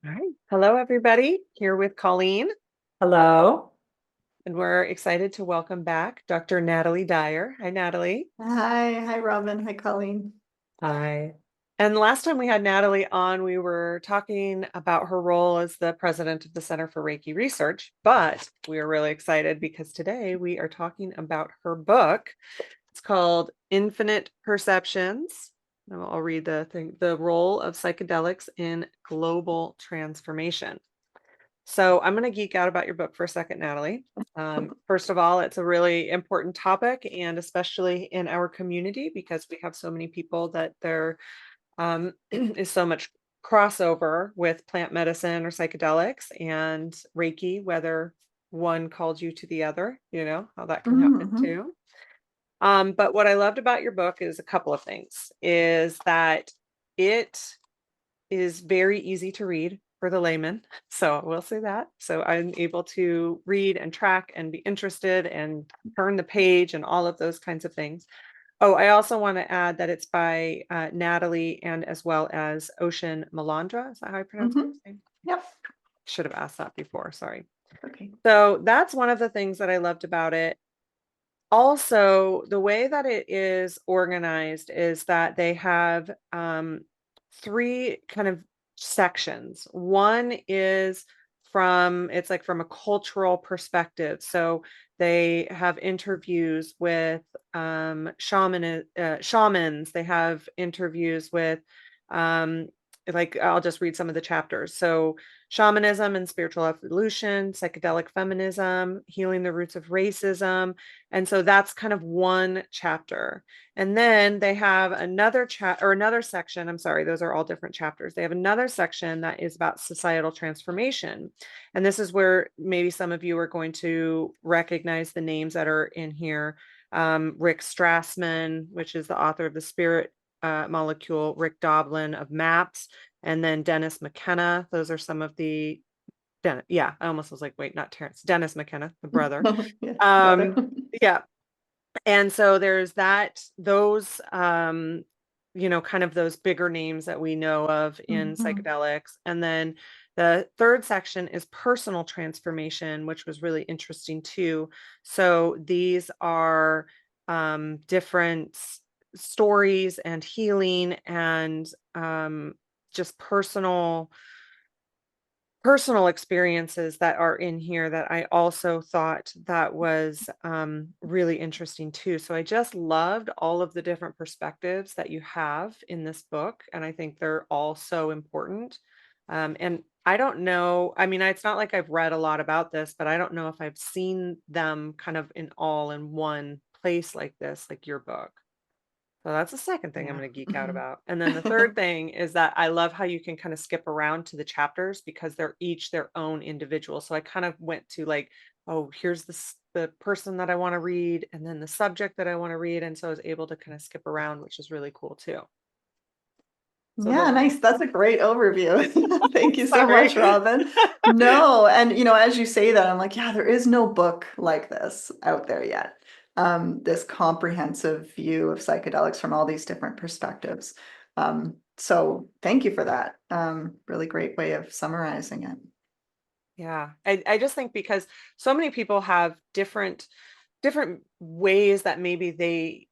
All right. Hello, everybody. Here with Colleen, Hello. and we're excited to welcome back Dr. Natalie Dyer. Hi, Natalie. Hi, Robin. Hi, Colleen. Hi. And the last time we had Natalie on, we were talking about her role as the president of the Center for Reiki Research, but we are really excited because today we are talking about her book. It's called Infinite Perceptions. I'll read the thing, The Role of Psychedelics in Global Transformation. So I'm going to geek out about your book for a second, Natalie. First of all, it's a really important topic, and especially in our community, because we have so many people that there is so much crossover with plant medicine or psychedelics and Reiki, whether one called you to the other, how that can happen Mm-hmm. too. But what I loved about your book is a couple of things, is that it is very easy to read for the layman. So I will say that. So I'm able to read and track and be interested and turn the page and all of those kinds of things. Oh, I also want to add that it's by Natalie and as well as Ocean Malandra. Is that how I pronounce her Mm-hmm. name? Yep. Should have asked that before. Sorry. Okay. So that's one of the things that I loved about it. Also, the way that it is organized is that they have three kind of sections. One is it's like from a cultural perspective. So they have interviews with shamans. They have interviews with like I'll just read some of the chapters. So shamanism and spiritual evolution, psychedelic feminism, healing the roots of racism, and so that's kind of one chapter. And then they have another another section. I'm sorry, those are all different chapters. They have another section that is about societal transformation. And this is where maybe some of you are going to recognize the names that are in here. Rick Strassman, which is the author of The Spirit Molecule, Rick Doblin of MAPS, and then Dennis McKenna. Those are some of the yeah, I almost was like, wait, not Terrence, Dennis McKenna, the brother. Yeah, brother. Um, yeah. And so there's those, kind of those bigger names that we know of in Mm-hmm. psychedelics. And then the third section is personal transformation, which was really interesting too. So these are different stories and healing and just personal experiences that are in here that I also thought that was really interesting too. So I just loved all of the different perspectives that you have in this book, and I think they're all so important. And I don't know, I mean, it's not like I've read a lot about this, but I don't know if I've seen them kind of in one place like this, like your book. So that's the second thing I'm Yeah. going to geek out Mhm. about. And then the third thing is that I love how you can kind of skip around to the chapters because they're each their own individual. So I kind of went to like, oh, here's the person that I want to read and then the subject that I want to read. And so I was able to kind of skip around, which is really cool too. So Yeah, those nice. That's a great overview. Thank you so sorry. much, Robin. No, and as you say that, I'm like, yeah, there is no book like this out there yet. This comprehensive view of psychedelics from all these different perspectives. So thank you for that. Really great way of summarizing it. Yeah. I just think because so many people have different ways that maybe they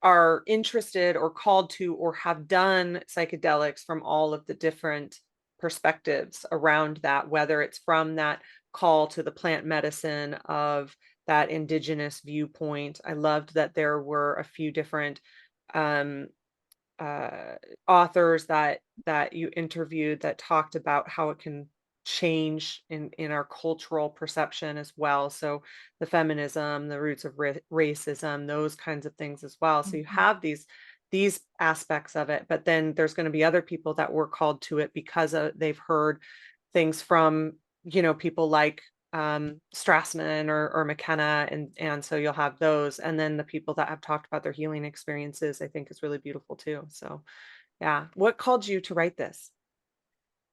are interested or called to or have done psychedelics from all of the different perspectives around that, whether it's from that call to the plant medicine of that indigenous viewpoint. I loved that there were a few different um, uh, authors that you interviewed that talked about how it can change in our cultural perception as well. So the feminism, the roots of racism, those kinds of things as well. So you Mhm. have these aspects of it, but then there's going to be other people that were called to it because they've heard things from people like Strassman or McKenna, and so you'll have those, and then the people that have talked about their healing experiences, I think is really beautiful too. So, yeah, what called you to write this?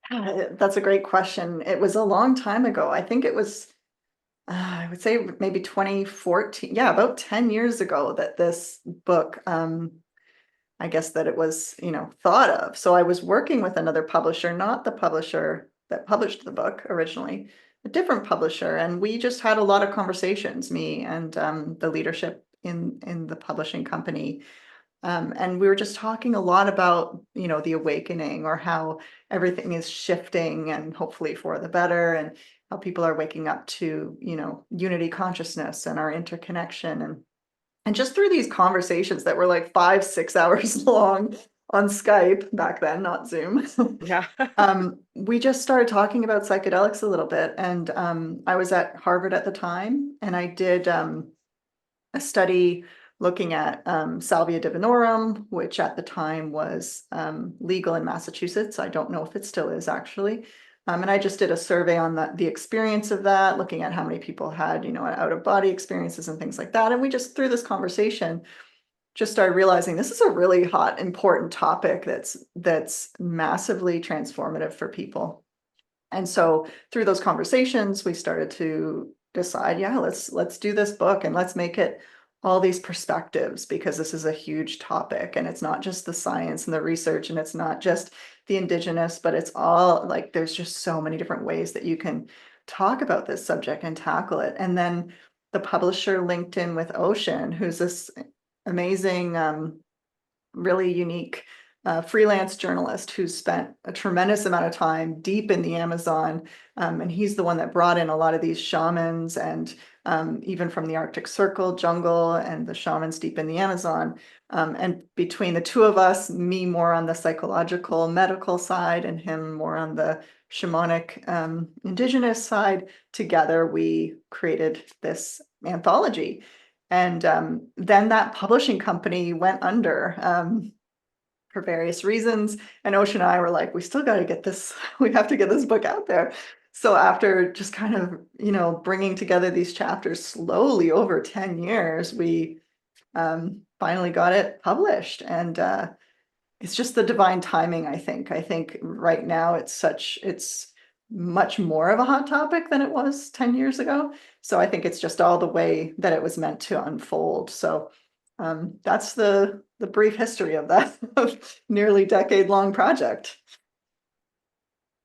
That's a great question. It was a long time ago. I think it was, I would say maybe 2014. Yeah, about 10 years ago that this book I guess that it was, thought of. So I was working with another publisher, not the publisher that published the book originally, a different publisher, and we just had a lot of conversations, me and the leadership in the publishing company. And we were just talking a lot about, the awakening, or how everything is shifting and hopefully for the better, and how people are waking up to, unity consciousness and our interconnection. And just through these conversations that were like 5, 6 hours long on Skype back then, not Zoom, Yeah. we just started talking about psychedelics a little bit. And I was at Harvard at the time, and I did a study looking at salvia divinorum, which at the time was legal in Massachusetts. I don't know if it still is, actually. And I just did a survey on the experience of that, looking at how many people had, out of body experiences and things like that. And we just, through this conversation, just started realizing this is a really hot, important topic that's massively transformative for people. And so through those conversations, we started to decide, yeah, let's do this book, and let's make it all these perspectives, because this is a huge topic, and it's not just the science and the research, and it's not just the indigenous, but it's all like, there's just so many different ways that you can talk about this subject and tackle it. And then the publisher linked in with Ocean, who's this amazing really unique freelance journalist who's spent a tremendous amount of time deep in the Amazon. And he's the one that brought in a lot of these shamans, and even from the Arctic Circle jungle, and the shamans deep in the Amazon. And between the two of us, me more on the psychological medical side, and him more on the shamanic indigenous side, together we created this anthology. And then that publishing company went under for various reasons. And Ocean and I were like, we still got to get this, we have to get this book out there. So after just kind of, bringing together these chapters slowly over 10 years, we finally got it published. And it's just the divine timing, I think. I think right now it's much more of a hot topic than it was 10 years ago. So I think it's just all the way that it was meant to unfold. So that's the brief history of that nearly decade-long project.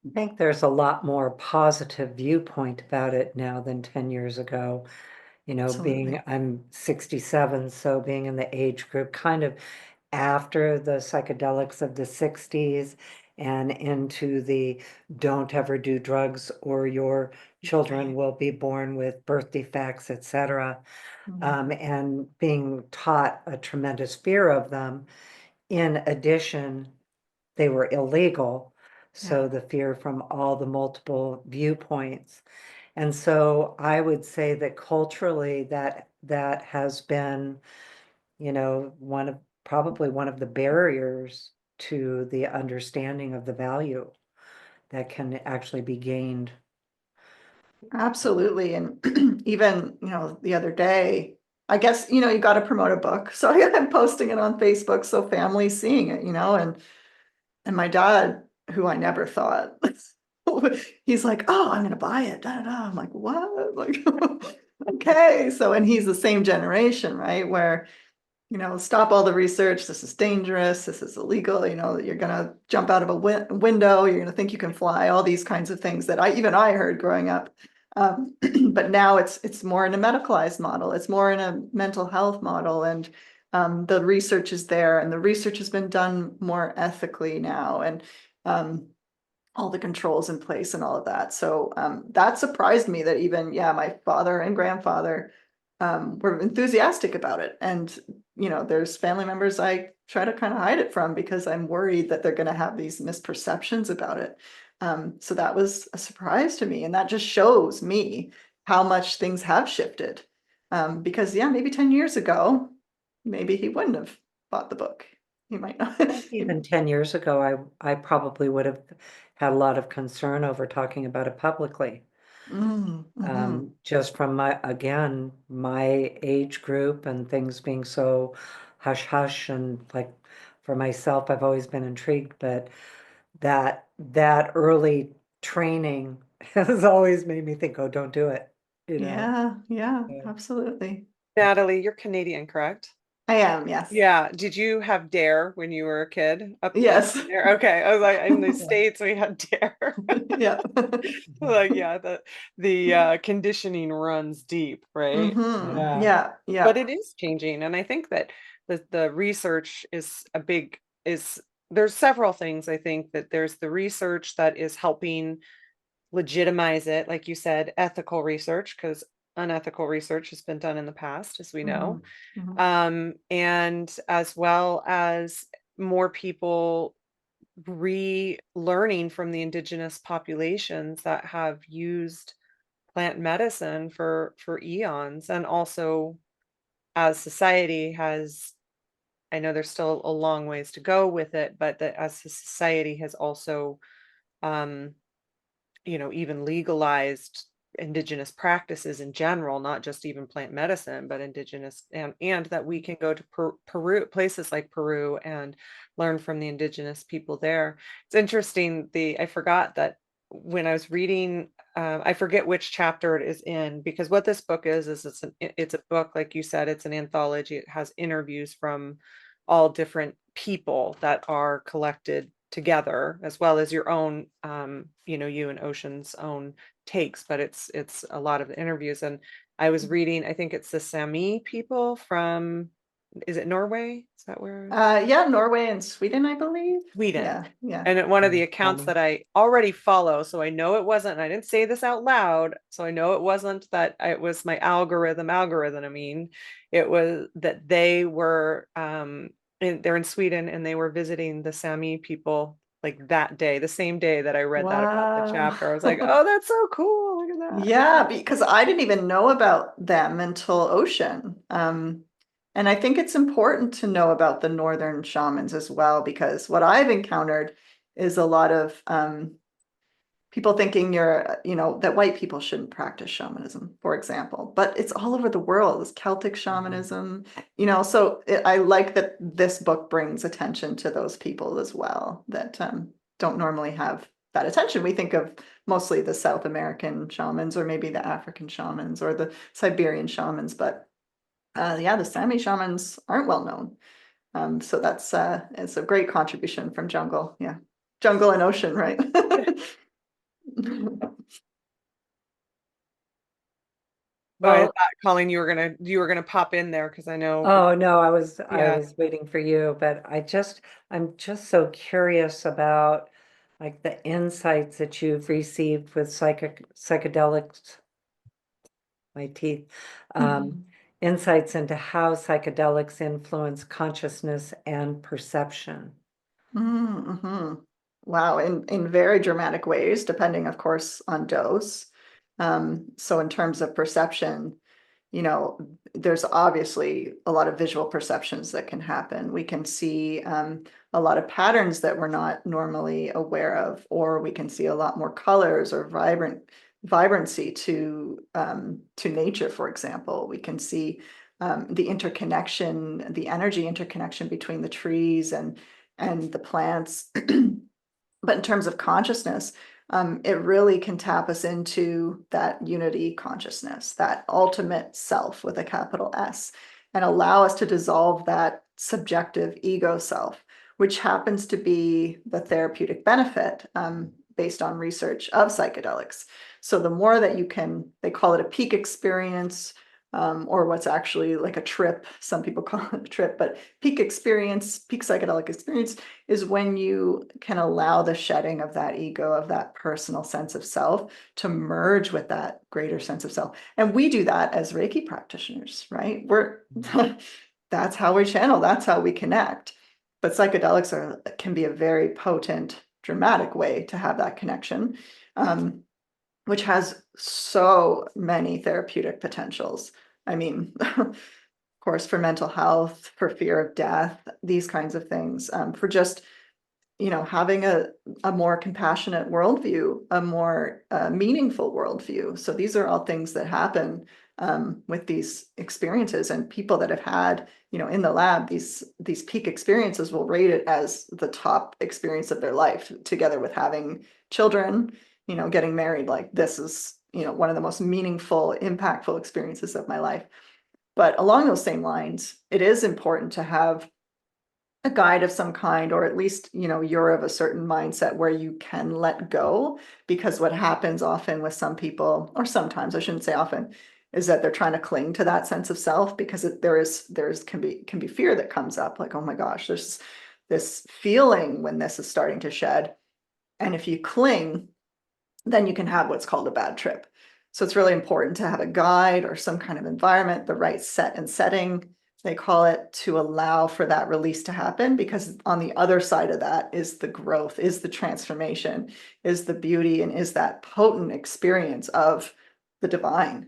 I think there's a lot more positive viewpoint about it now than 10 years ago. Absolutely. I'm 67, so being in the age group kind of after the psychedelics of the 60s and into the don't ever do drugs or your children Right. will be born with birth defects, etc. Mhm. And being taught a tremendous fear of them. In addition, they were illegal. Yeah, So the fear from all the multiple viewpoints. And so I would say that culturally that has been, probably one of the barriers to the understanding of the value that can actually be gained. absolutely. And even, the other day, I guess, you got to promote a book. So I'm posting it on Facebook so family's seeing it, and my dad, who I never thought, he's like, "Oh, I'm gonna buy it." Da, da, da. I'm like, "What?" Like, okay. So, and he's the same generation, right? Where, stop all the research. This is dangerous. This is illegal. You're gonna jump out of a window. You're gonna think you can fly. All these kinds of things that I heard growing up. But now it's more in a medicalized model. It's more in a mental health model, and the research is there, and the research has been done more ethically now, and all the controls in place and all of that. So that surprised me that even, yeah, my father and grandfather were enthusiastic about it. And, there's family members I try to kind of hide it from, because I'm worried that they're going to have these misperceptions about it. So that was a surprise to me. And that just shows me how much things have shifted. Because, yeah, maybe 10 years ago, maybe he wouldn't have bought the book. He might not. Even 10 years ago, I probably would have had a lot of concern over talking about it publicly. Mhm. Just from my age group and things being so hush hush, and like for myself, I've always been intrigued, but that early training has always made me think, oh, don't do it, you know. Yeah, yeah, Yeah. absolutely. Natalie, you're Canadian, correct? I am, yes. Yeah. Did you have Dare when you were a kid up Yes. there? Okay. I was like, in the States, we had Dare. Yeah. Like, yeah, the conditioning runs deep, right? Yeah. Yeah, But yeah. it is changing. And I think that the research is is there's several things. I think that there's the research that is helping legitimize it, like you said, ethical research, because unethical research has been done in the past, as we know. Mhm, mhm, And as well as more people relearning from the indigenous populations that have used plant medicine for eons, and also as society has, I know there's still a long ways to go with it, but that as a society has also um even legalized indigenous practices in general, not just even plant medicine, but indigenous, and that we can go to Peru, places like Peru, and learn from the indigenous people there. It's interesting. I forgot that when I was reading, I forget which chapter it is in, because what this book is it's a book, like you said, it's an anthology. It has interviews from all different people that are collected together, as well as your own, you and Ocean's own takes, but it's a lot of interviews. And I was reading, I think it's the Sami people from, is it Norway? Is that where? Yeah, Norway and Sweden, I believe. Sweden. Yeah, yeah. And one of the Mm, accounts that I already follow, so I know it wasn't, and I didn't say this out loud, so I know it wasn't that it was my algorithm. I mean, it was that they were they're in Sweden, and they were visiting the Sami people like that day, the same day that I read that about the Wow. chapter. I was like, oh, that's so cool. Look at that. Yeah, because I didn't even know about them until Ocean. And I think it's important to know about the northern shamans as well, because what I've encountered is a lot of people thinking that white people shouldn't practice shamanism, for example, but it's all over the world. It's Celtic mhm. shamanism, so I like that this book brings attention to those people as well that don't normally have that attention. We think of mostly the South American shamans, or maybe the African shamans, or the Siberian shamans, but yeah, the Sami shamans aren't well known. So it's a great contribution from Jungle. Yeah, Jungle and Ocean, right? Oh, I Well, thought, Colleen, you were gonna pop in there, because I know, oh no, I yeah. was waiting for you, but I'm just so curious about like the insights that you've received with psychedelics, my teeth, um, insights into how psychedelics influence consciousness and perception. Mm-hmm. Wow, in very dramatic ways, depending, of course, on dose. So in terms of perception, you know, there's obviously a lot of visual perceptions that can happen. We can see a lot of patterns that we're not normally aware of, or we can see a lot more colors or vibrancy to nature, for example. We can see the interconnection, the energy interconnection between the trees and the plants. But in terms of consciousness, it really can tap us into that unity consciousness, that ultimate self with a capital S, and allow us to dissolve that subjective ego self, which happens to be the therapeutic benefit based on research of psychedelics. So the more that they call it a peak experience, or what's actually like a trip. Some people call it a trip, but peak psychedelic experience is when you can allow the shedding of that ego, of that personal sense of self, to merge with that greater sense of self. And we do that as Reiki practitioners, right? That's how we channel, that's how we connect. But can be a very potent, dramatic way to have that connection, which has so many therapeutic potentials. I mean, of course, for mental health, for fear of death, these kinds of things, for just having a more compassionate worldview, a more meaningful worldview. So these are all things that happen with these experiences, and people that have had, in the lab, these peak experiences will rate it as the top experience of their life, together with having children, getting married. Like, this is, one of the most meaningful, impactful experiences of my life. But along those same lines, it is important to have a guide of some kind, or at least, you're of a certain mindset where you can let go, because what happens often with some people, or sometimes, I shouldn't say often, is that they're trying to cling to that sense of self, because there's can be fear that comes up, like, oh my gosh, there's this feeling when this is starting to shed. And if you cling, then you can have what's called a bad trip. So it's really important to have a guide or some kind of environment, the right set and setting, they call it, to allow for that release to happen, because on the other side of that is the growth, is the transformation, is the beauty, and is that potent experience of the divine.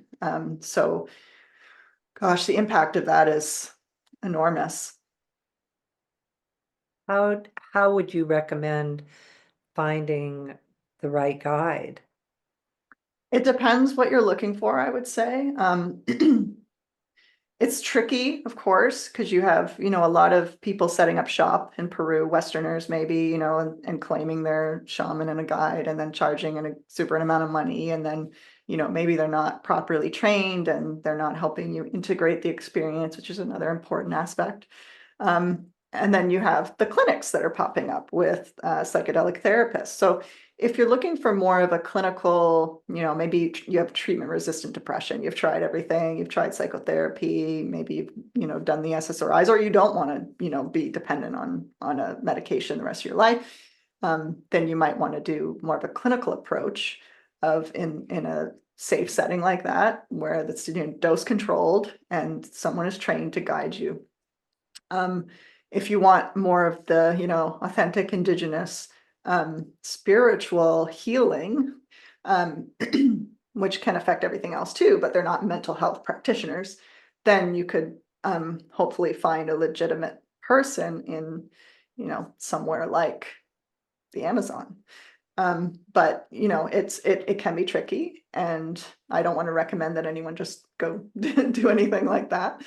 So gosh, the impact of that is enormous. How would you recommend finding the right guide? It depends what you're looking for, I would say. It's tricky, of course, because you have, a lot of people setting up shop in Peru, Westerners maybe, and claiming they're shaman and a guide, and then charging an exuberant amount of money. And then, maybe they're not properly trained and they're not helping you integrate the experience, which is another important aspect. And then you have the clinics that are popping up with psychedelic therapists. So if you're looking for more of a clinical, maybe you have treatment-resistant depression, you've tried everything, you've tried psychotherapy, maybe you've, done the SSRIs, or you don't want to, be dependent on a medication the rest of your life, then you might want to do more of a clinical approach of in a safe setting like that, where that's, dose controlled and someone is trained to guide you. If you want more of the, authentic indigenous spiritual healing, which can affect everything else too, but they're not mental health practitioners, then you could hopefully find a legitimate person in, somewhere like the Amazon. But it can be tricky, and I don't want to recommend that anyone just go do anything like that.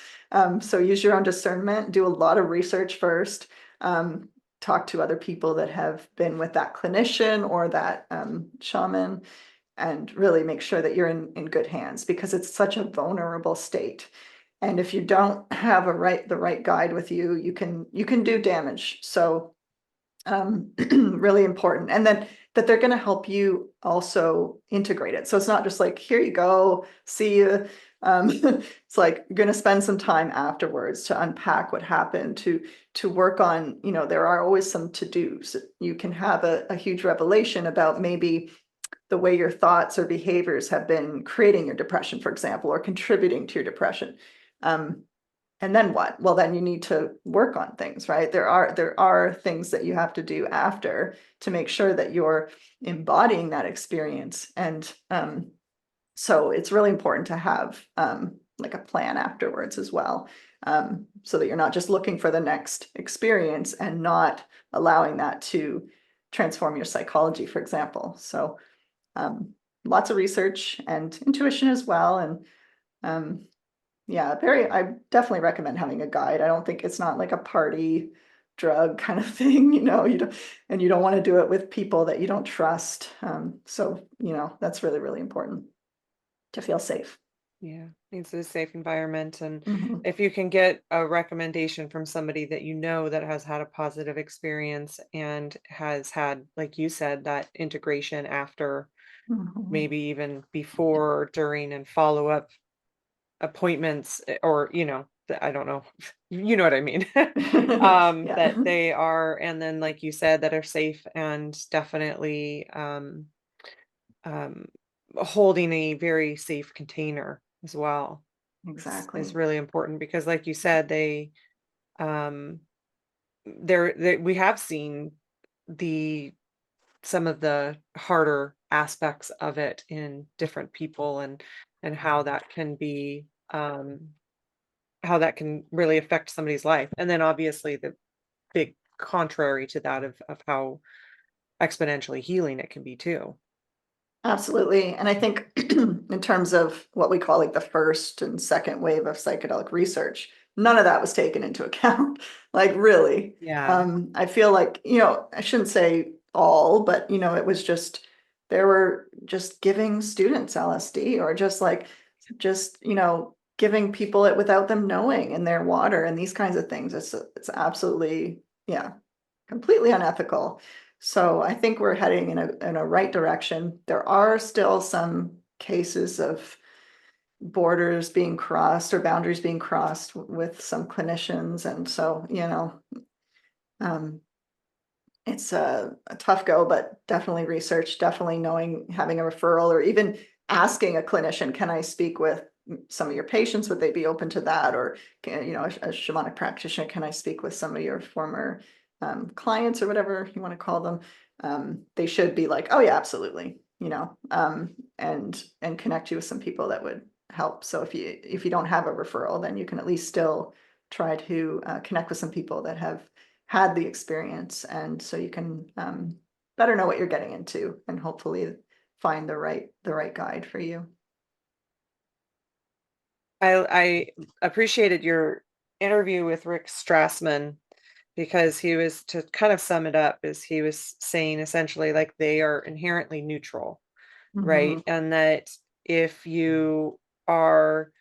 So use your own discernment, do a lot of research first, talk to other people that have been with that clinician or that shaman, and really make sure that you're in good hands, because it's such a vulnerable state. And if you don't have the right guide with you, you can do damage. So really important. And then that they're going to help you also integrate it. So it's not just like, here you go, see you. It's like you're going to spend some time afterwards to unpack what happened, to work on, there are always some to-dos. You can have a huge revelation about maybe the way your thoughts or behaviors have been creating your depression, for example, or contributing to your depression. And then what? Well, then you need to work on things, right? There are things that you have to do after to make sure that you're embodying that experience. And so it's really important to have like a plan afterwards as well, so that you're not just looking for the next experience and not allowing that to transform your psychology, for example. So lots of research and intuition as well. And yeah, I definitely recommend having a guide. I don't think it's not like a party drug kind of thing, you don't want to do it with people that you don't trust. So, that's really, really important to feel safe. Yeah, needs a safe environment. And Mhm, if you can get a recommendation from somebody that that has had a positive experience and has had, like you said, that integration after, mhm. maybe even before, during, and follow up appointments, or I don't know, you know what I mean. Yeah, That they are, and then like you said, that are safe, and definitely um holding a very safe container as well is exactly. really important, because like you said, um we have seen the some of the harder aspects of it in different people, and how that can really affect somebody's life. And then obviously the big contrary to that of how exponentially healing it can be too. Absolutely. And I think in terms of what we call like the first and second wave of psychedelic research, none of that was taken into account. Like really. Yeah. I feel like, I shouldn't say all, but it was just they were just giving students LSD, or just like just, giving people it without them knowing in their water and these kinds of things. It's absolutely, yeah, completely unethical. So I think we're heading in a right direction. There are still some cases of borders being crossed or boundaries being crossed with some clinicians. And so, um, it's a tough go, but definitely research, definitely knowing, having a referral, or even asking a clinician, can I speak with some of your patients? Would they be open to that? Or, a shamanic practitioner, can I speak with some of your former clients or whatever you want to call them? They should be like, oh yeah, absolutely, and connect you with some people that would help. So if you don't have a referral, then you can at least still try to connect with some people that have had the experience, and so you can better know what you're getting into and hopefully find the right guide for you. I appreciated your interview with Rick Strassman, because he was, to kind of sum it up, is he was saying essentially like they are inherently neutral, right? Mhm. And that if you are,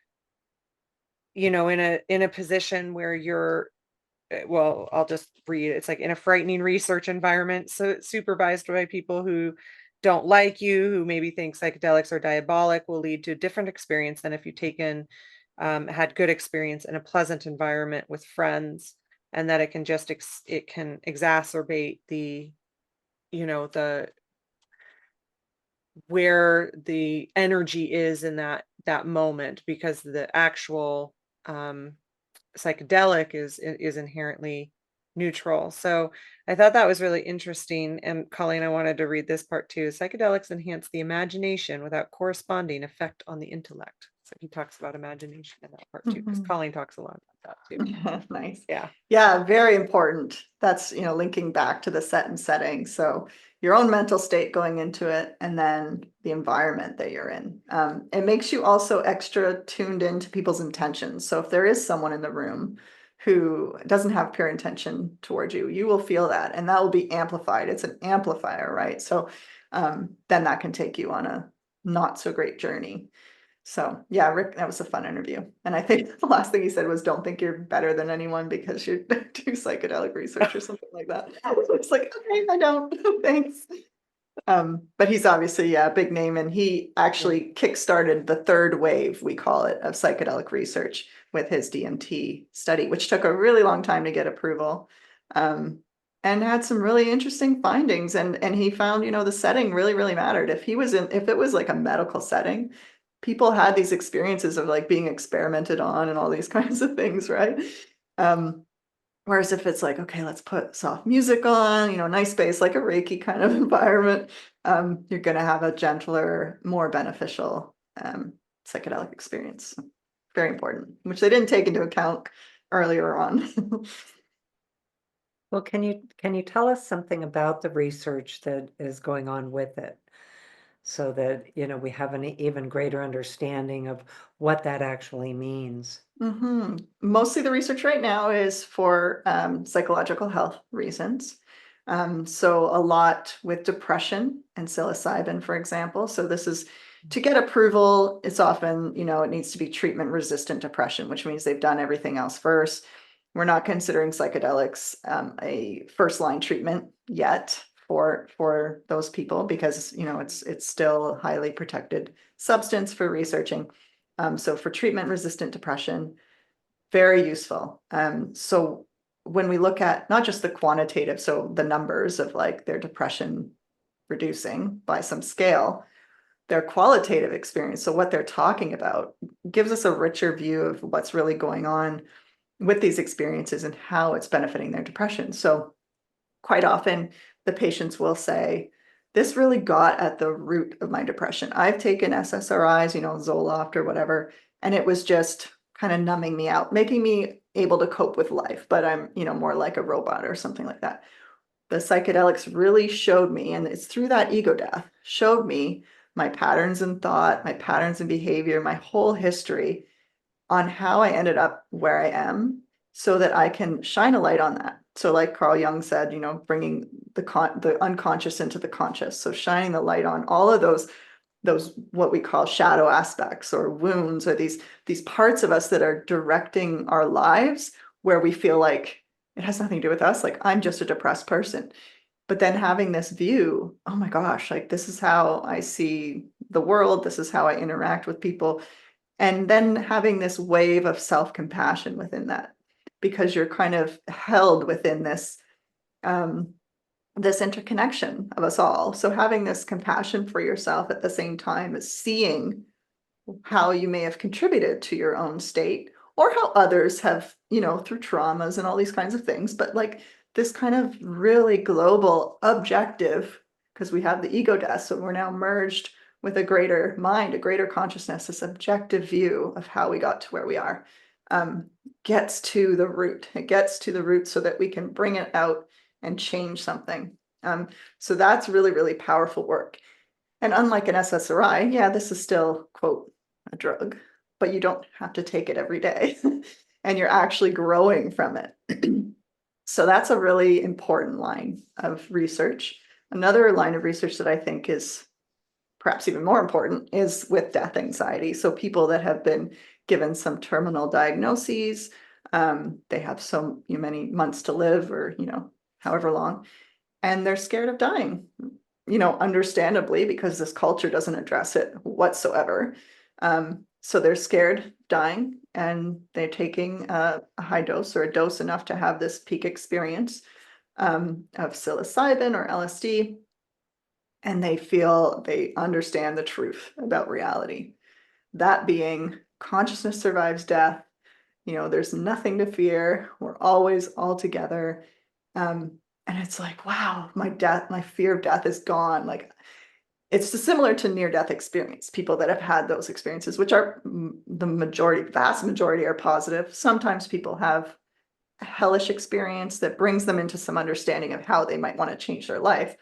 in a position where you're, well, I'll just read it. It's like, in a frightening research environment, so supervised by people who don't like you, who maybe think psychedelics are diabolic, will lead to a different experience than if you had good experience in a pleasant environment with friends, and that it can just it can exacerbate the where the energy is in that moment, because the actual um psychedelic is inherently neutral. So I thought that was really interesting. And Colleen, I wanted to read this part too. Psychedelics enhance the imagination without corresponding effect on the intellect. So he talks about imagination in that part too, because Mhm. Colleen talks a lot about that too. Nice. Yeah. Yeah, very important. That's, linking back to the set and setting. So your own mental state going into it, and then the environment that you're in. It makes you also extra tuned into people's intentions. So if there is someone in the room who doesn't have pure intention towards you, you will feel that, and that will be amplified. It's an amplifier, right? So then that can take you on a not so great journey. So yeah, Rick, that was a fun interview. And I think the last thing he said was, don't think you're better than anyone because you do psychedelic research or something like that. It's like, okay, I don't, thanks. But he's obviously, yeah, a big name, and he actually kickstarted the third wave, we call it, of psychedelic research with his DMT study, which took a really long time to get approval. And had some really interesting findings. And he found, the setting really, really mattered. If it was like a medical setting, people had these experiences of like being experimented on and all these kinds of things, right? Um, Whereas if it's like, okay, let's put soft music on, nice space, like a Reiki kind of environment, you're going to have a gentler, more beneficial psychedelic experience. Very important, which they didn't take into account earlier on. Well, can you tell us something about the research that is going on with it, so that, we have an even greater understanding of what that actually means? Mostly the research right now is for psychological health reasons. So a lot with depression and psilocybin, for example. So this is to get approval. It's often, it needs to be treatment resistant depression, which means they've done everything else first. We're not considering psychedelics a first line treatment yet for those people, because it's still a highly protected substance for researching. So for treatment resistant depression, very useful. So when we look at not just the quantitative, so the numbers of like their depression reducing by some scale, their qualitative experience, so what they're talking about, gives us a richer view of what's really going on with these experiences and how it's benefiting their depression. So quite often the patients will say, this really got at the root of my depression. I've taken SSRIs, Zoloft or whatever, and it was just kind of numbing me out, making me able to cope with life, but I'm, more like a robot or something like that. The psychedelics really showed me, and it's through that ego death, showed me my patterns in thought, my patterns in behavior, my whole history on how I ended up where I am, so that I can shine a light on that. So like Carl Jung said, bringing the unconscious into the conscious. So shining the light on all of those those what we call shadow aspects or wounds, or these parts of us that are directing our lives where we feel like it has nothing to do with us, like I'm just a depressed person. But then having this view, oh my gosh, like this is how I see the world, this is how I interact with people. And then having this wave of self-compassion within that, because you're kind of held within um, this interconnection of us all. So having this compassion for yourself at the same time as seeing how you may have contributed to your own state, or how others have, through traumas and all these kinds of things, but like this kind of really global objective, because we have the ego death, so we're now merged with a greater mind, a greater consciousness, this objective view of how we got to where we are, gets to the root. It gets to the root so that we can bring it out and change something. So that's really, really powerful work. And unlike an SSRI, yeah, this is still, quote, a drug, but you don't have to take it every day. And you're actually growing from it. So that's a really important line of research. Another line of research that I think is perhaps even more important is with death anxiety. So people that have been given some terminal diagnoses, they have so many months to live, or however long, and they're scared of dying, understandably, because this culture doesn't address it whatsoever. So they're scared dying, and they're taking a high dose or a dose enough to have this peak experience of psilocybin or LSD, and they feel they understand the truth about reality. That being, consciousness survives death. There's nothing to fear. We're always all together. And it's like, wow, my fear of death is gone. Like, it's similar to near-death experience. People that have had those experiences, which are vast majority are positive. Sometimes people have a hellish experience that brings them into some understanding of how they might want to change their life.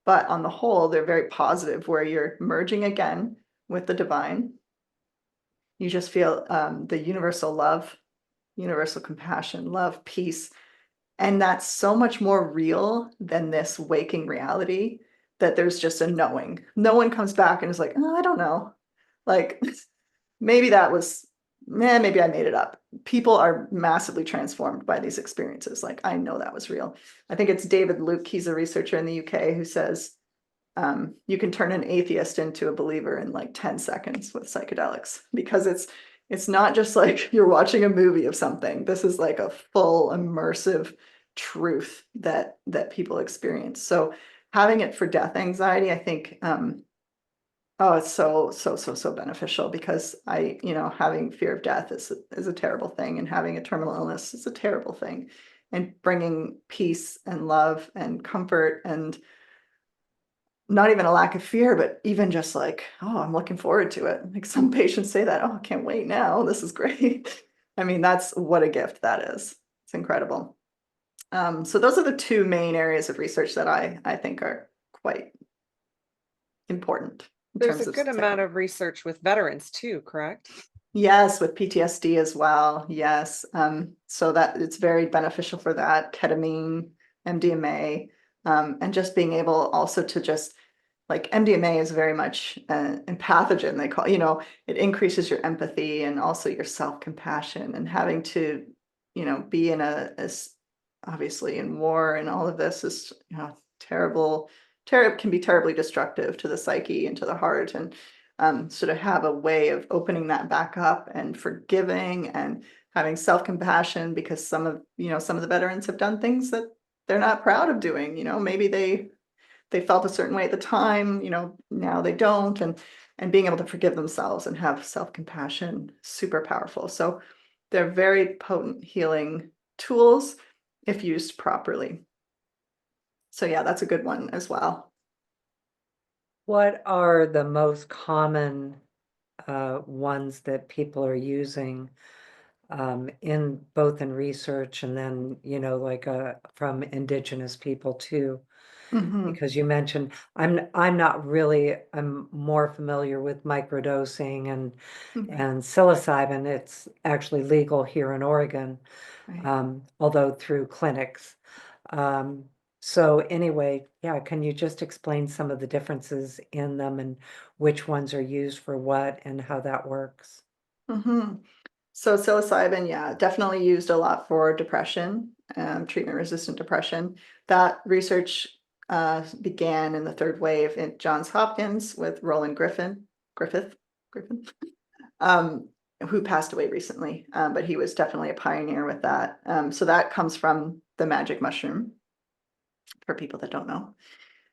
But on the whole, they're very positive, where you're merging again with the divine. You just feel the universal love, universal compassion, love, peace. And that's so much more real than this waking reality, that there's just a knowing. No one comes back and is like, oh, I don't know. Like, maybe maybe I made it up. People are massively transformed by these experiences. Like, I know that was real. I think it's David Luke, he's a researcher in the UK, who says, you can turn an atheist into a believer in like 10 seconds with psychedelics, because it's not just like you're watching a movie of something. This is like a full immersive truth that people experience. So having it for death anxiety, I think, oh, it's so beneficial, because having fear of death is a terrible thing, and having a terminal illness is a terrible thing, and bringing peace and love and comfort, and not even a lack of fear, but even just like, oh, I'm looking forward to it. Like, some patients say that, oh, I can't wait now. This is great. I mean, that's what a gift that is. It's incredible. So those are the two main areas of research that I think are quite important in There's a terms of good amount of research with veterans too, correct? Yes, with PTSD as well. Yes. So that it's very beneficial for that. Ketamine, MDMA, and just being able also to just, like, MDMA is very much empathogen. They call, it increases your empathy and also your self-compassion, and having to, be in obviously in war, and all of this is, terrible, can be terribly destructive to the psyche and to the heart. And so to have a way of opening that back up and forgiving and having self-compassion, because some of the veterans have done things that they're not proud of doing. Maybe they felt a certain way at the time, now they don't. And being able to forgive themselves and have self-compassion, super powerful. So they're very potent healing tools if used properly. So yeah, that's a good one as well. What are the most common ones that people are using in both in research, and then, like from indigenous people too? Mhm. Because you mentioned, I'm more familiar with microdosing and Mhm. psilocybin. It's actually legal here in Oregon, Right. although through clinics. Um, So anyway, yeah, can you just explain some of the differences in them and which ones are used for what and how that works? Mhm. So psilocybin, yeah, definitely used a lot for depression, treatment-resistant depression. That research began in the third wave in Johns Hopkins with Roland Griffith, um, who passed away recently, but he was definitely a pioneer with that. So that comes from the magic mushroom, for people that don't know.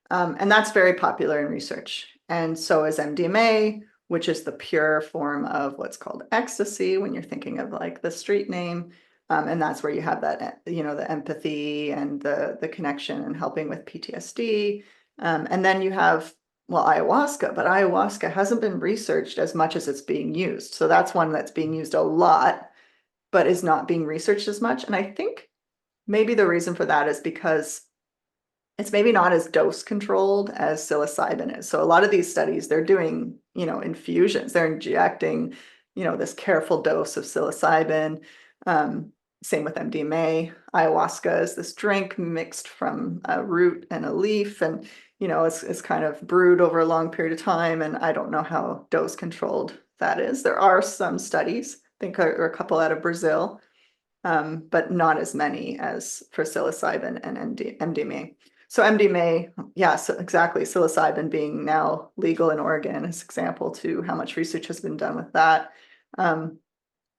And that's very popular in research. And so is MDMA, which is the pure form of what's called ecstasy when you're thinking of like the street name. And that's where you have that, the empathy and the connection and helping with PTSD. And then you have, well, ayahuasca, but ayahuasca hasn't been researched as much as it's being used. So that's one that's being used a lot, but is not being researched as much. And I think maybe the reason for that is because it's maybe not as dose controlled as psilocybin is. So a lot of these studies, they're doing, infusions. They're injecting, this careful dose of psilocybin. Um, Same with MDMA. Ayahuasca is this drink mixed from a root and a leaf, and it's kind of brewed over a long period of time. And I don't know how dose controlled that is. There are some studies, I think, are a couple out of Brazil, but not as many as for psilocybin and MDMA. So MDMA, yeah, so exactly. Psilocybin being now legal in Oregon is example to how much research has been done with that. Um,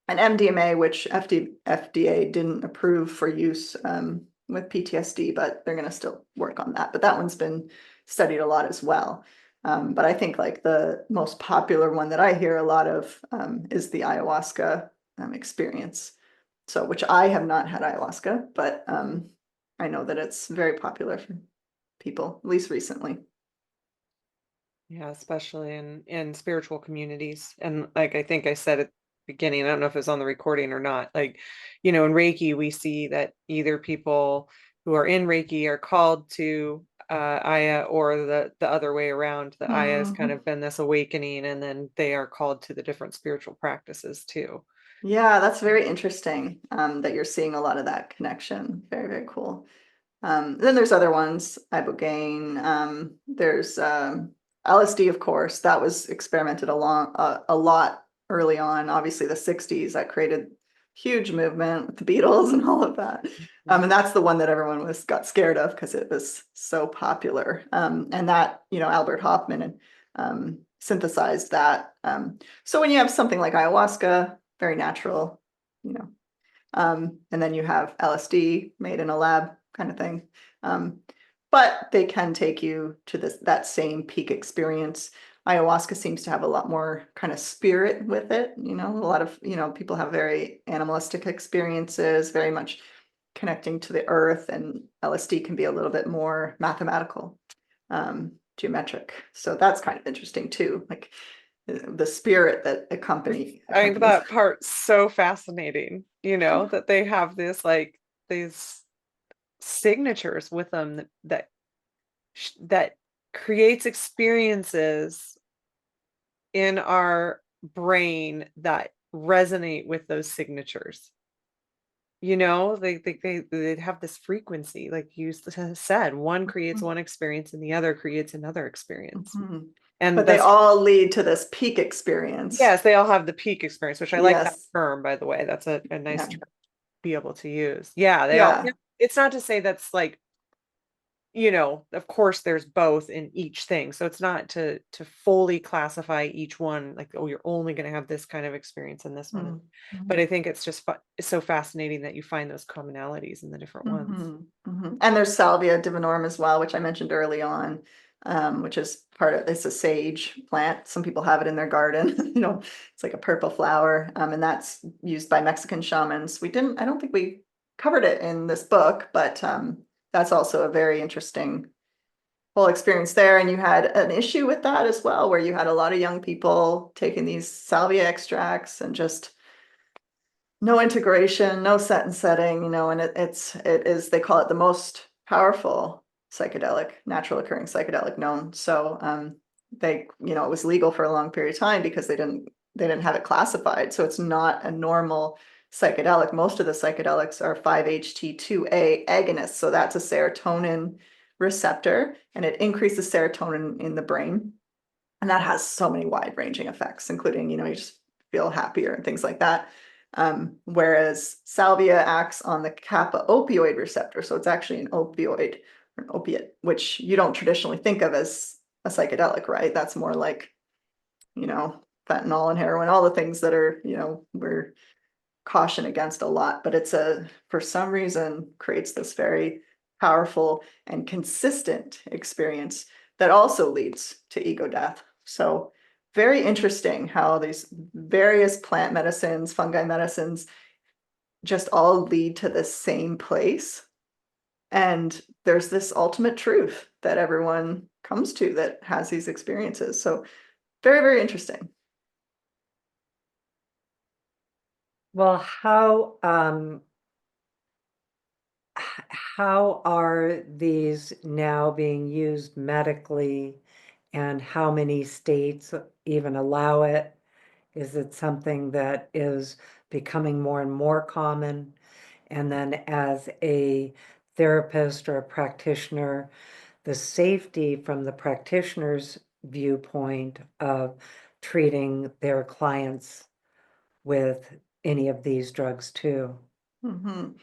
and MDMA, which FDA didn't approve for use with PTSD, but they're going to still work on that. But that one's been studied a lot as well. But I think like the most popular one that I hear a lot of is the ayahuasca experience. So, which I have not had ayahuasca, but I know that it's very popular for people, at least recently. Yeah, especially in spiritual communities. And like I think I said at the beginning, I don't know if it was on the recording or not. Like, in Reiki, we see that either people who are in Reiki are called to Aya, or the other way around. The Aya has kind Mhm. of been this awakening, and then they are called to the different spiritual practices too. Yeah, that's very interesting that you're seeing a lot of that connection. Very, very cool. Then there's other ones, ibogaine. There's LSD, of course. That was experimented a lot early on. Obviously, the '60s that created huge movement with the Beatles and all of that. Mhm. And that's the one that everyone got scared of because it was so popular. And that Albert Hoffman and synthesized that. So when you have something like ayahuasca, very natural, you know, and then you have LSD made in a lab kind of thing. Um, but they can take you to that same peak experience. Ayahuasca seems to have a lot more kind of spirit with it. A lot of, people have very animalistic experiences, very much connecting to the earth, and LSD can be a little bit more mathematical, geometric. So that's kind of interesting too. Like the spirit that I think accompanies. that part's so fascinating, that they have this like these signatures with them that creates experiences in our brain that resonate with those signatures. They have this frequency, like you said, one creates one experience and the other creates another experience. Mhm. And But they that's, all lead to this peak experience. yes, they all have the peak experience, which I like that Yes. term, by the way. That's a nice Yeah. term to be able to use. Yeah, they all, Yeah. it's not to say that's like, of course there's both in each thing. So it's not to fully classify each one like, oh, you're only going to have this kind of experience in this one. But Mhm. I think it's just it's so fascinating that you find those commonalities in the different ones. Mhm. Mhm. And there's Salvia divinorum as well, which I mentioned early on, which is it's a sage plant. Some people have it in their garden. It's like a purple flower, and that's used by Mexican shamans. I don't think we covered it in this book, but that's also a very interesting whole experience there. And you had an issue with that as well, where you had a lot of young people taking these salvia extracts and just no integration, no set and setting, and it is, they call it the most powerful psychedelic, natural occurring psychedelic known. So it was legal for a long period of time because they didn't have it classified. So it's not a normal psychedelic. Most of the psychedelics are 5-HT2A agonists. So that's a serotonin receptor, and it increases serotonin in the brain. And that has so many wide-ranging effects, including, you just feel happier and things like that. Whereas salvia acts on the kappa opioid receptor. So it's actually an opioid, or an opiate, which you don't traditionally think of as a psychedelic, right? That's more like, fentanyl and heroin, all the things that are, we're caution against a lot, but for some reason, creates this very powerful and consistent experience that also leads to ego death. So very interesting how these various plant medicines, fungi medicines, just all lead to the same place. And there's this ultimate truth that everyone comes to that has these experiences. So very, very interesting. Well, how are these now being used medically, and how many states even allow it? Is it something that is becoming more and more common? And then as a therapist or a practitioner, the safety from the practitioner's viewpoint of treating their clients with any of these drugs too. Mhm.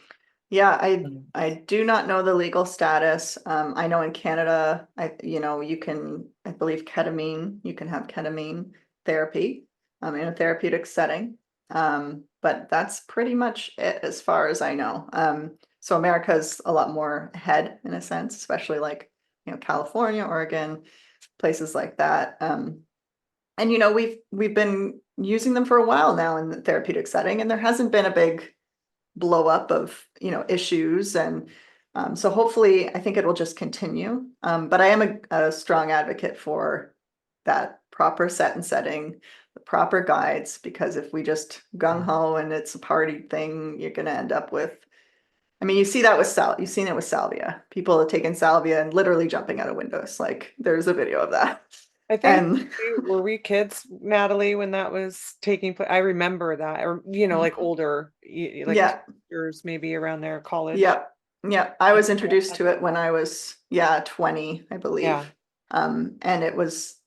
Yeah, Mm. I do not know the legal status. I know in Canada, you can, I believe ketamine, you can have ketamine therapy, in a therapeutic setting. But that's pretty much it as far as I know. So America's a lot more ahead in a sense, especially like, California, Oregon, places like that. And we've been using them for a while now in the therapeutic setting, and there hasn't been a big blow up of issues, and so hopefully I think it will just continue, but I am a strong advocate for that proper set and setting, the proper guides, because if we just gung-ho and it's a party thing, you're going to end up with, I mean, you see that with you've seen it with salvia. People are taking salvia and literally jumping out of windows. Like there's a video of that. I think And were we kids, Natalie, when that was taking place? I remember that, or like older, like yeah, teenagers, maybe around there, college. yeah, yeah. I was introduced to it when I was 20, I Yeah, believe. And it was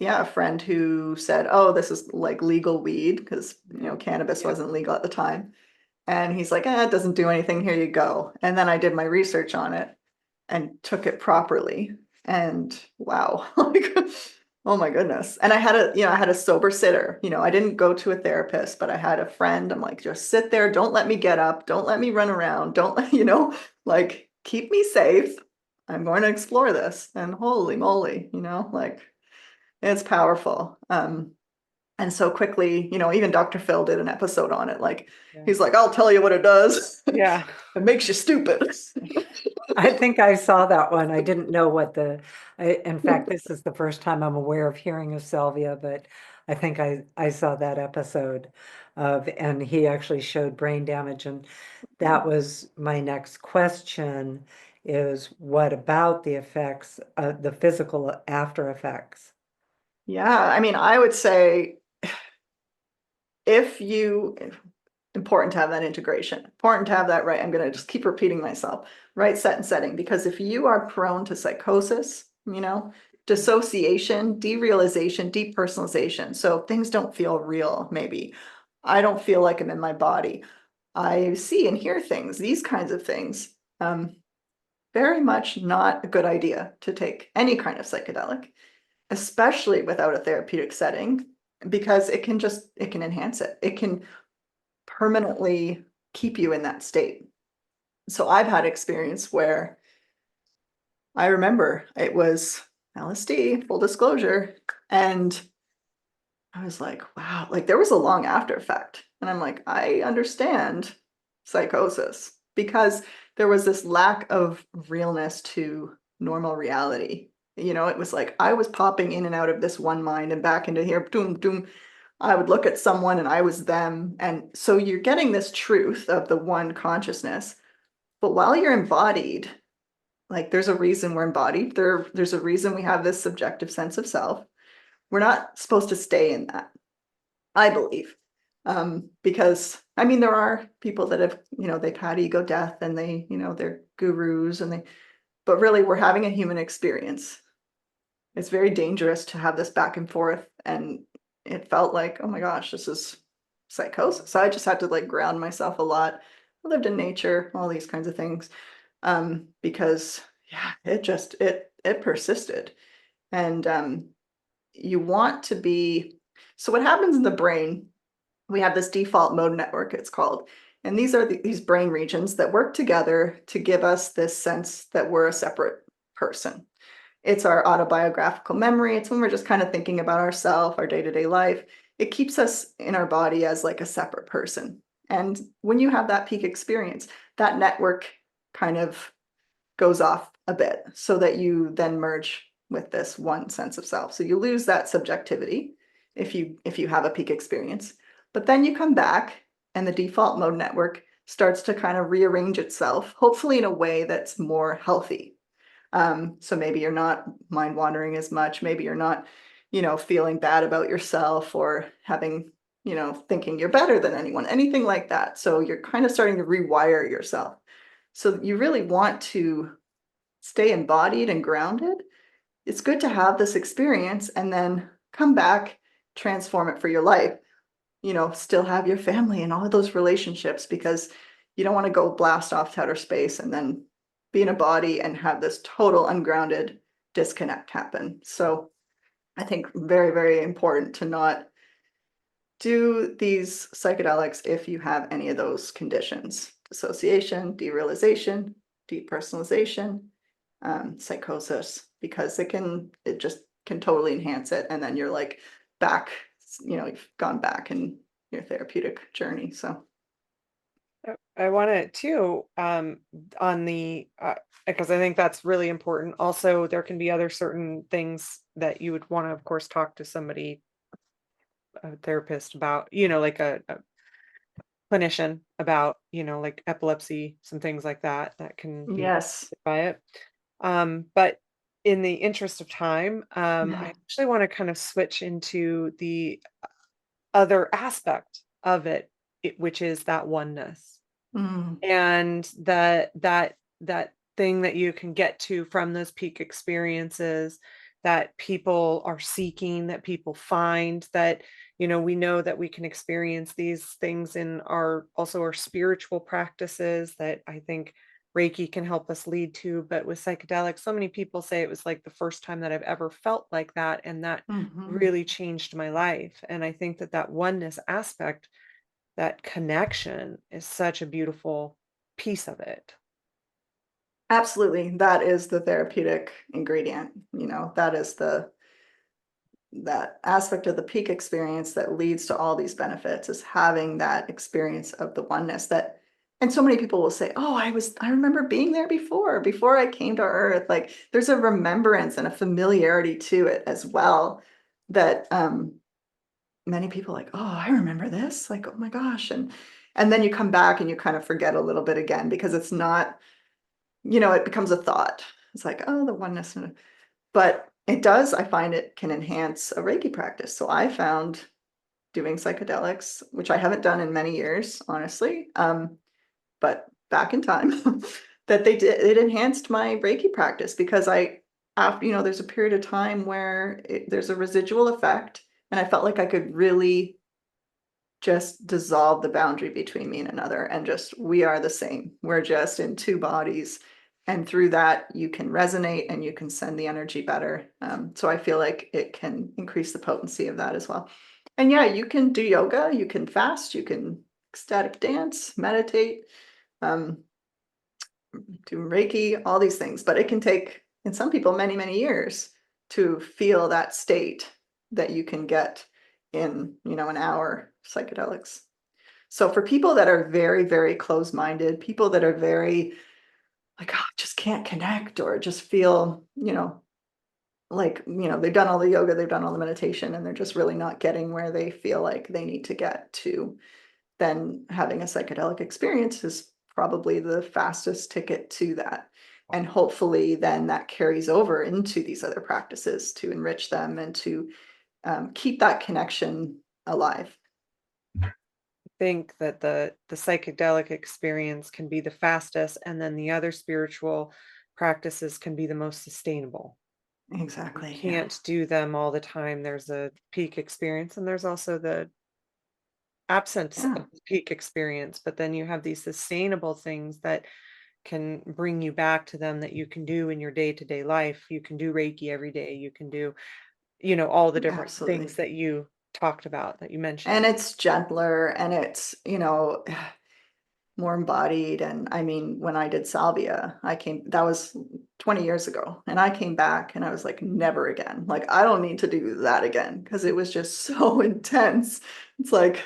a friend who said, "Oh, this is like legal weed," because cannabis yeah. wasn't legal at the time. And he's like, "It doesn't do anything. Here you go." And then I did my research on it and took it properly. And wow, like, oh my goodness. And I had a sober sitter. I didn't go to a therapist, but I had a friend. I'm like, just sit there. Don't let me get up. Don't let me run around. Don't let, like keep me safe. I'm going to explore this. And holy moly, like it's powerful. And so quickly, even Dr. Phil did an episode on it. Like, Yeah. he's like, I'll tell you what it does. Yeah. It makes you stupid. I think I saw that one. I didn't know in fact, this is the first time I'm aware of hearing of salvia, but I think I saw that episode and he actually showed brain damage. And that was my next question is what about the effects, the physical after effects? Yeah, I mean, I would say if you important to have that integration, important to have that right. I'm going to just keep repeating myself, right set and setting, because if you are prone to psychosis, dissociation, derealization, depersonalization, so things don't feel real, maybe I don't feel like I'm in my body, I see and hear things, these kinds of things, very much not a good idea to take any kind of psychedelic, especially without a therapeutic setting, because it can enhance it. It can permanently keep you in that state. So I've had experience where I remember it was LSD, full disclosure, and I was like, wow, like there was a long after effect. And I'm like, I understand psychosis because there was this lack of realness to normal reality. It was like I was popping in and out of this one mind and back into here, doom, doom. I would look at someone and I was them. And so you're getting this truth of the one consciousness. But while you're embodied, like there's a reason we're embodied. There's a reason we have this subjective sense of self. We're not supposed to stay in that, I believe. Because I mean, there are people that have, they've had ego death and they, they're gurus but really we're having a human experience. It's very dangerous to have this back and forth. And it felt like, oh my gosh, this is psychosis. So I just had to like ground myself a lot. I lived in nature, all these kinds of things. Because yeah, it persisted. And you want to be, so what happens in the brain, we have this default mode network, it's called. And these are these brain regions that work together to give us this sense that we're a separate person. It's our autobiographical memory. It's when we're just kind of thinking about ourselves, our day-to-day life. It keeps us in our body as like a separate person. And when you have that peak experience, that network kind of goes off a bit so that you then merge with this one sense of self. So you lose that subjectivity if you have a peak experience. But then you come back and the default mode network starts to kind of rearrange itself, hopefully in a way that's more healthy. So maybe you're not mind wandering as much. Maybe you're not, feeling bad about yourself or having, thinking you're better than anyone, anything like that. So you're kind of starting to rewire yourself. So you really want to stay embodied and grounded. It's good to have this experience and then come back, transform it for your life. Still have your family and all of those relationships because you don't want to go blast off to outer space and then be in a body and have this total ungrounded disconnect happen. So I think very, very important to not do these psychedelics if you have any of those conditions: dissociation, derealization, depersonalization, psychosis, because it just can totally enhance it. And then you're like back, you've gone back in your therapeutic journey. So I want to too, on the, because I think that's really important. Also, there can be other certain things that you would want to, of course, talk to somebody, a therapist about, like a clinician about, like epilepsy, some things like that can be yes. affected by it. But in the interest of time, Yeah. I actually want to kind of switch into the other aspect of it, which is that oneness. Mm, And that thing that you can get to from those peak experiences that people are seeking, that people find, that we know that we can experience these things in our spiritual practices, that I think Reiki can help us lead to. But with psychedelics, so many people say it was like the first time that I've ever felt like that, and that mhm. really changed my life. And I think that oneness aspect, that connection, is such a beautiful piece of it. Absolutely. That is the therapeutic ingredient. That is that aspect of the peak experience that leads to all these benefits, is having that experience of the oneness. And so many people will say, oh, I remember being there before I came to earth. Like there's a remembrance and a familiarity to it as well, that many people like, oh, I remember this, like, oh my gosh. And then you come back and you kind of forget a little bit again, because it's not, it becomes a thought. It's like, oh, the oneness. But it does, I find it can enhance a Reiki practice. So I found doing psychedelics, which I haven't done in many years, honestly, but back in time, that it enhanced my Reiki practice, because after, there's a period of time where there's a residual effect, and I felt like I could really just dissolve the boundary between me and another, and just, we are the same. We're just in two bodies. And through that, you can resonate and you can send the energy better. So I feel like it can increase the potency of that as well. And yeah, you can do yoga, you can fast, you can ecstatic dance, meditate, um, do Reiki, all these things. But it can take, in some people, many, many years to feel that state that you can get in, an hour psychedelics. So for people that are very, very close-minded, people that are very like, oh, just can't connect, or just feel, like, they've done all the yoga, they've done all the meditation, and they're just really not getting where they feel like they need to get to, then having a psychedelic experience is probably the fastest ticket to that. And hopefully then that carries over into these other practices to enrich them and to keep that connection alive. think that the psychedelic experience can be the fastest, and then the other spiritual practices can be the most sustainable. Exactly. You Yeah. can't do them all the time. There's a peak experience, and there's also the absence Yeah. of the peak experience, but then you have these sustainable things that can bring you back to them, that you can do in your day-to-day life. You can do Reiki every day. You can do, all the different things Absolutely. that you talked about, that you And mentioned. it's gentler and it's, more embodied. And I mean, when I did salvia, that was 20 years ago, and I came back and I was like, never again. Like, I don't need to do that again because it was just so intense. It's like,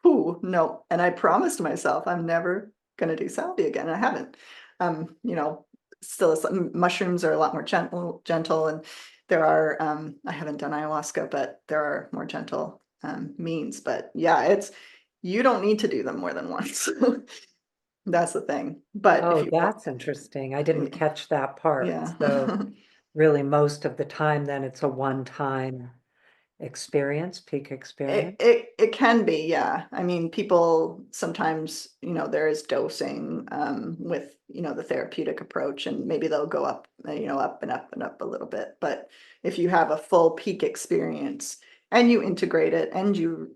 whew, no. And I promised myself I'm never going to do salvia again. I haven't. You know, still mushrooms are a lot more gentle, and there are, I haven't done ayahuasca, but there are more gentle means. But yeah, you don't need to do them more than once. That's the thing. But if Oh, you want, that's interesting. I didn't catch that part. yeah. So really most of the time then it's a one-time experience, peak It, experience. it it can be, yeah. I mean, people sometimes, there is dosing with, the therapeutic approach, and maybe they'll go up, up and up and up a little bit. But if you have a full peak experience and you integrate it and you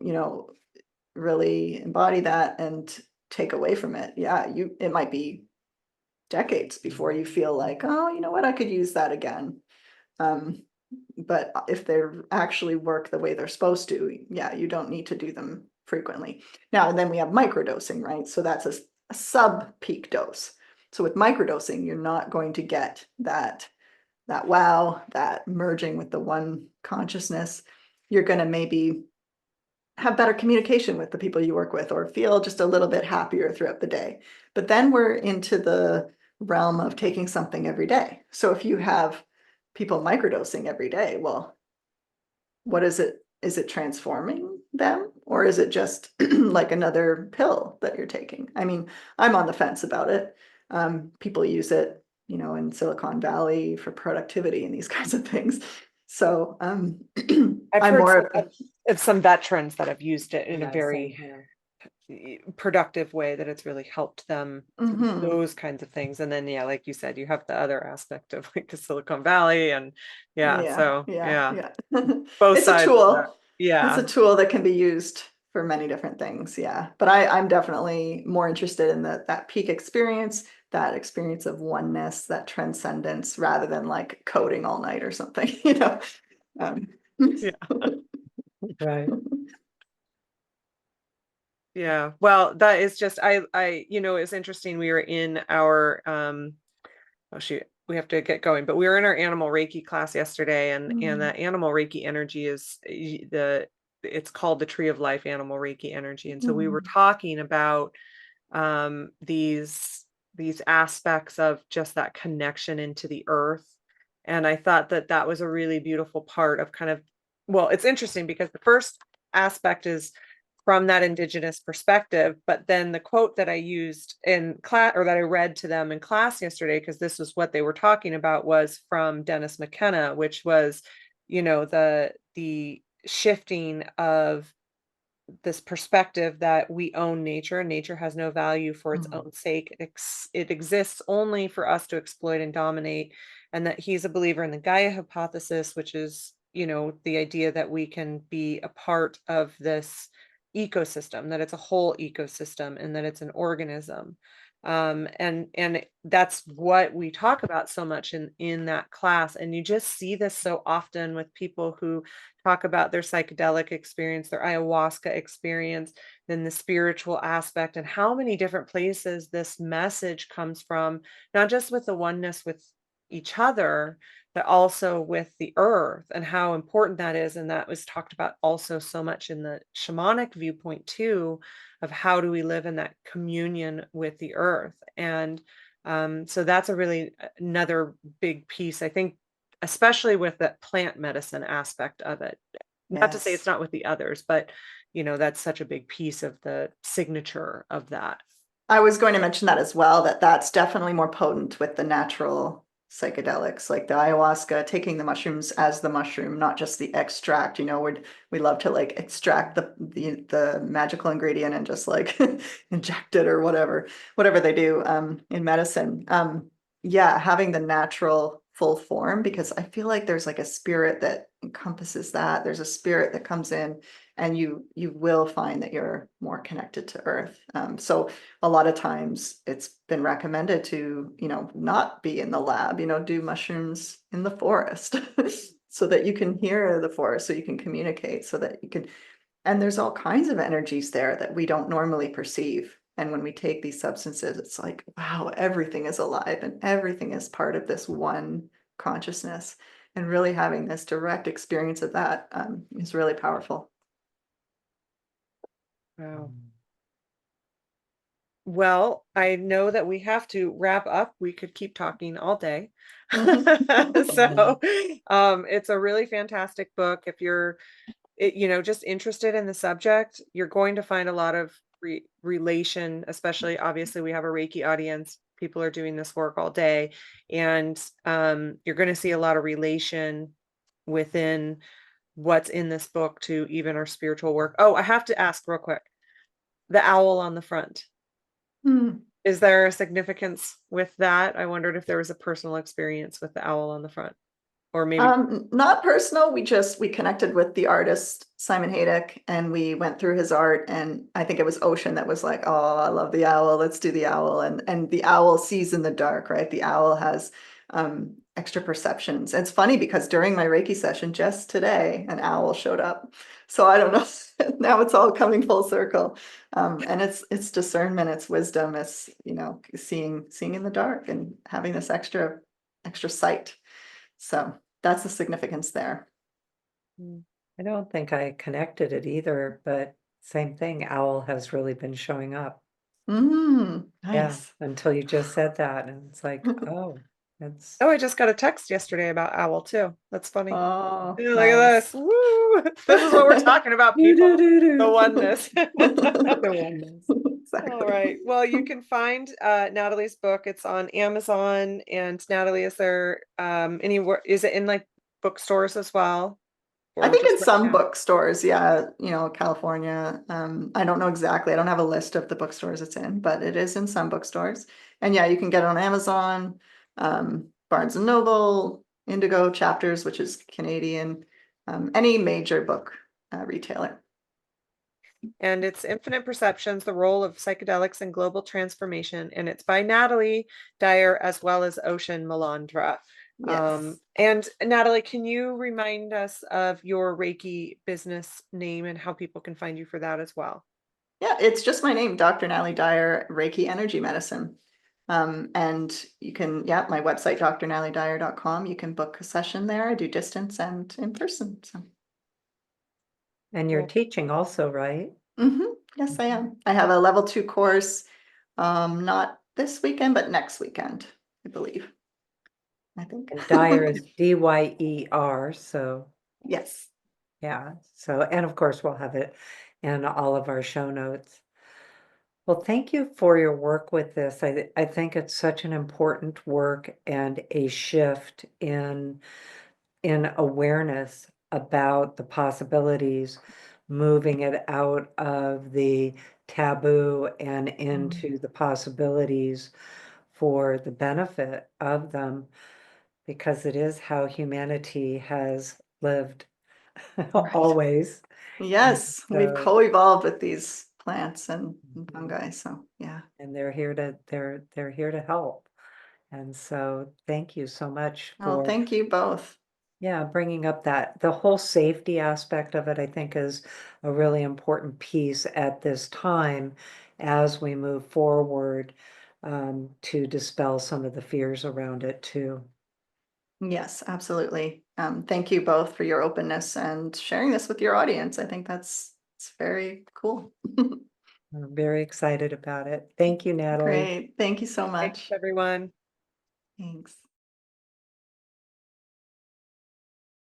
really embody that and take away from it, yeah, it might be decades before you feel like, oh, you know what, I could use that again. Um, but if they actually work the way they're supposed to, yeah, you don't need to do them frequently. Now, and then we have microdosing, right? So that's a sub peak dose. So with microdosing, you're not going to get that wow, that merging with the one consciousness. You're going to maybe have better communication with the people you work with, or feel just a little bit happier throughout the day. But then we're into the realm of taking something every day. So if you have people microdosing every day, well, what is it? Is it transforming them, or is it just like another pill that you're taking? I mean, I'm on the fence about it. People use it, in Silicon Valley for productivity and these kinds of things. So I've I'm heard more of of some veterans that have used it in a Yeah, same very here. productive way, that it's really helped them through mhm. those kinds of things. And then, yeah, like you said, you have the other aspect of like the Silicon Valley, and yeah, Yeah, so yeah, yeah, yeah. both It's a sides of that. tool. It's a Yeah. tool that can be used for many different things, yeah. But I'm definitely more interested in that peak experience, that experience of oneness, that transcendence, rather than like coding all night or something, Um, Yeah. Right. Yeah. Well, that is just, it's interesting. We were in our oh shoot, we have to get going, but we were in our animal Reiki class yesterday, and Mm, that animal Reiki energy is it's called the Tree of Life animal Reiki energy. And so we were mm, talking about these aspects of just that connection into the earth. And I thought that that was a really beautiful part of kind of, well, it's interesting because the first aspect is from that indigenous perspective, but then the quote that I used in class, or that I read to them in class yesterday, because this was what they were talking about, was from Dennis McKenna, which was, the shifting of this perspective that we own nature, and nature has no value for its mm, own sake. It exists only for us to exploit and dominate. And that he's a believer in the Gaia hypothesis, which is, the idea that we can be a part of this ecosystem, that it's a whole ecosystem, and that it's an organism. And that's what we talk about so much in that class. And you just see this so often with people who talk about their psychedelic experience, their ayahuasca experience, then the spiritual aspect, and how many different places this message comes from, not just with the oneness with each other, but also with the earth, and how important that is. And that was talked about also so much in the shamanic viewpoint too, of how do we live in that communion with the earth. And so that's a really another big piece, I think, especially with the plant medicine aspect of it. Not to say it's yes. not with the others, but that's such a big piece of the signature of that. I was going to mention that as well, that's definitely more potent with the natural psychedelics, like the ayahuasca, taking the mushrooms as the mushroom, not just the extract. We love to like extract the magical ingredient and just like inject it or whatever they do in medicine. Yeah, having the natural full form, because I feel like there's like a spirit that encompasses that. There's a spirit that comes in, and you will find that you're more connected to earth. So a lot of times it's been recommended to, not be in the lab, do mushrooms in the forest so that you can hear the forest, so you can communicate, so that you can, and there's all kinds of energies there that we don't normally perceive. And when we take these substances, it's like, wow, everything is alive and everything is part of this one consciousness. And really having this direct experience of that is really powerful. Wow. Well, I know that we have to wrap up. We could keep talking all day. So, it's a really fantastic book. If you're, just interested in the subject, you're going to find a lot of relation, especially obviously we have a Reiki audience. People are doing this work all day, and you're going to see a lot of relation within what's in this book to even our spiritual work. Oh, I have to ask real quick. The owl on the front. Hmm. Is there a significance with that? I wondered if there was a personal experience with the owl on the front, or maybe. Not personal. We connected with the artist Simon Hayek, and we went through his art. And I think it was Ocean that was like, "Oh, I love the owl. Let's do the owl." And the owl sees in the dark, right? The owl has extra perceptions. It's funny because during my Reiki session just today, an owl showed up. So I don't know. Now it's all coming full circle. And it's discernment, it's wisdom, it's seeing in the dark and having this extra sight. So that's the significance there. I don't think I connected it either, but same thing. Owl has really been showing up. Yeah, Nice. until you just said that, and it's like, oh, that's Oh, I just got a text yesterday about owl too. That's funny. Oh, Yeah, look at nice. this. Woo! This is what we're talking about, people. The oneness. the oneness. All Exactly. right. Well, you can find Natalie's book. It's on Amazon. And Natalie, is there anywhere, is it in like bookstores as well? I Or think just in right some now? bookstores, yeah, California. I don't know exactly. I don't have a list of the bookstores it's in, but it is in some bookstores. And yeah, you can get it on Amazon, Barnes and Noble, Indigo Chapters, which is Canadian, any major book retailer. And it's Infinite Perceptions, the Role of Psychedelics in Global Transformation. And it's by Natalie Dyer as well as Ocean Malandra. Yes. And Natalie, can you remind us of your Reiki business name and how people can find you for that as well? Yeah, it's just my name, Dr. Natalie Dyer, Reiki Energy Medicine. And you can, yeah, my website, drnataliedyer.com. You can book a session there. I do distance and in person. So, And you're teaching also, right? yes, I am. I have a level 2 course, not this weekend, but next weekend, I believe. I think. And Dyer is Dyer, so Yes. yeah. So, and of course, we'll have it in all of our show notes. Well, thank you for your work with this. I think it's such an important work and a shift in awareness about the possibilities, moving it out of the taboo and into the possibilities for the benefit of them, because it is how humanity has lived Right. always. And Yes, we've so, co-evolved with these plants and mhm, fungi. So, yeah. and they're here to help. And so thank you so much Oh, for, thank you both. yeah, bringing up that the whole safety aspect of it, I think is a really important piece at this time as we move forward, to dispel some of the fears around it too. Yes, absolutely. Thank you both for your openness and sharing this with your audience. I think it's very cool. I'm very excited about it. Thank you, Natalie. Great. Thank you so Thanks, much. everyone. Thanks.